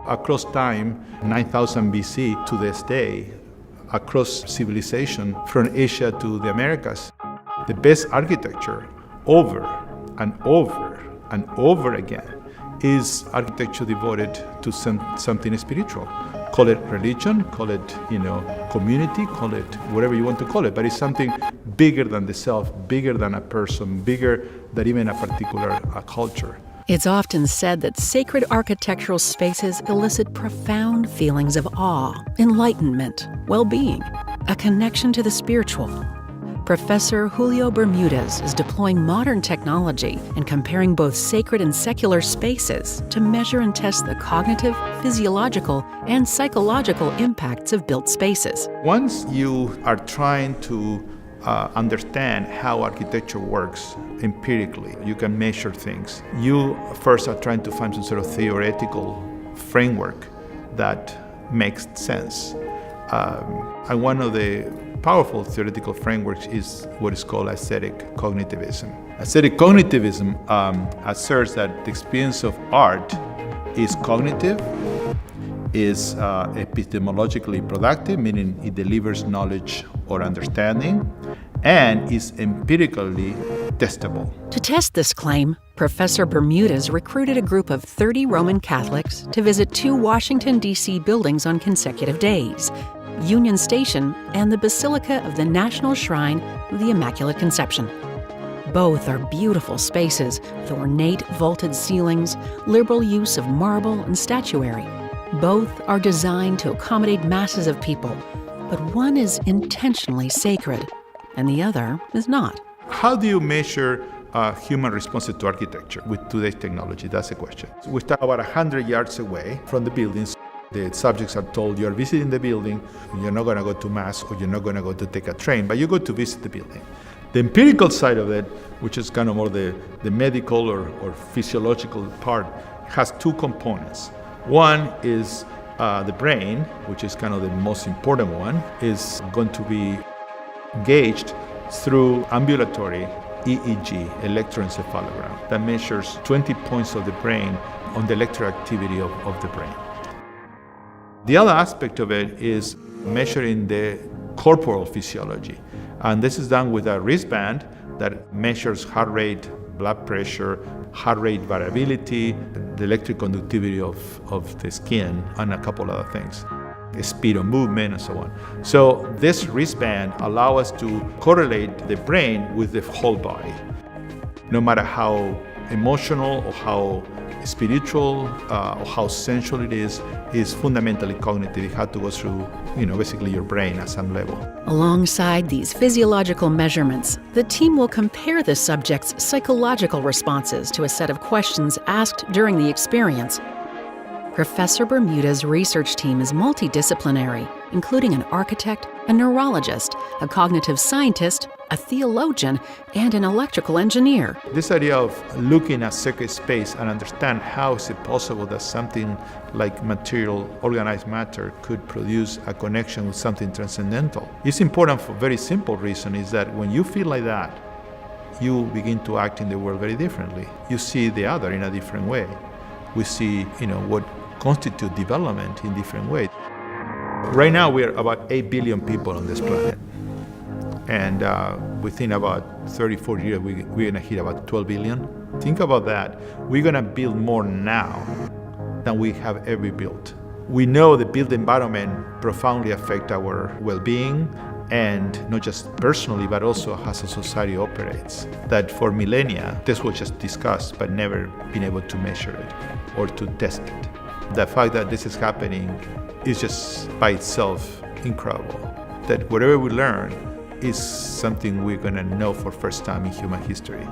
Across time, 9,000 BC to this day, across civilization, from Asia to the Americas, the best architecture over and over and over again is architecture devoted to something spiritual. Call it religion, call it, community, call it whatever you want to call it, but it's something bigger than the self, bigger than a person, bigger than even a particular culture. It's often said that sacred architectural spaces elicit profound feelings of awe, enlightenment, well-being, a connection to the spiritual. Professor Julio Bermudez is deploying modern technology and comparing both sacred and secular spaces to measure and test the cognitive, physiological, and psychological impacts of built spaces. Once you are trying to understand how architecture works empirically, you can measure things. You first are trying to find some sort of theoretical framework that makes sense. And one of the powerful theoretical frameworks is what is called aesthetic cognitivism. Aesthetic cognitivism asserts that the experience of art is cognitive, is epistemologically productive, meaning it delivers knowledge or understanding, and is empirically testable. To test this claim, Professor Bermudez recruited a group of 30 Roman Catholics to visit two Washington, D.C. buildings on consecutive days: Union Station and the Basilica of the National Shrine of the Immaculate Conception. Both are beautiful spaces with ornate vaulted ceilings, liberal use of marble and statuary. Both are designed to accommodate masses of people, but one is intentionally sacred and the other is not. How do you measure human responses to architecture with today's technology? That's the question. We start about 100 yards away from the buildings. The subjects are told you're visiting the building, you're not going to go to mass or you're not going to go to take a train, but you go to visit the building. The empirical side of it, which is kind of more the medical or physiological part, has two components. One is the brain, which is kind of the most important one, is going to be gauged through ambulatory EEG, electroencephalogram, that measures 20 points of the brain on the electrical activity of the brain. The other aspect of it is measuring the corporal physiology. And this is done with a wristband that measures heart rate, blood pressure, heart rate variability, the electric conductivity of the skin, and a couple other things, the speed of movement, and so on. So this wristband allows us to correlate the brain with the whole body. No matter how emotional or how spiritual or how sensual it is fundamentally cognitive. It had to go through, basically your brain at some level. Alongside these physiological measurements, the team will compare the subject's psychological responses to a set of questions asked during the experience. Professor Bermudez's research team is multidisciplinary, including an architect, a neurologist, a cognitive scientist, a theologian, and an electrical engineer. This idea of looking at sacred space and understand how is it possible that something like material, organized matter, could produce a connection with something transcendental. It's important for a very simple reason, is that when you feel like that, you begin to act in the world very differently. You see the other in a different way. We see, what constitutes development in different ways. Right now, we're about 8 billion people on this planet. And within about 30, 40 years, we're going to hit about 12 billion. Think about that. We're going to build more now than we have ever built. We know the built environment profoundly affects our well-being, and not just personally, but also how a society operates. That for millennia, this was just discussed, but never been able to measure it or to test it. The fact that this is happening is just by itself incredible. That whatever we learn is something we're going to know for the first time in human history.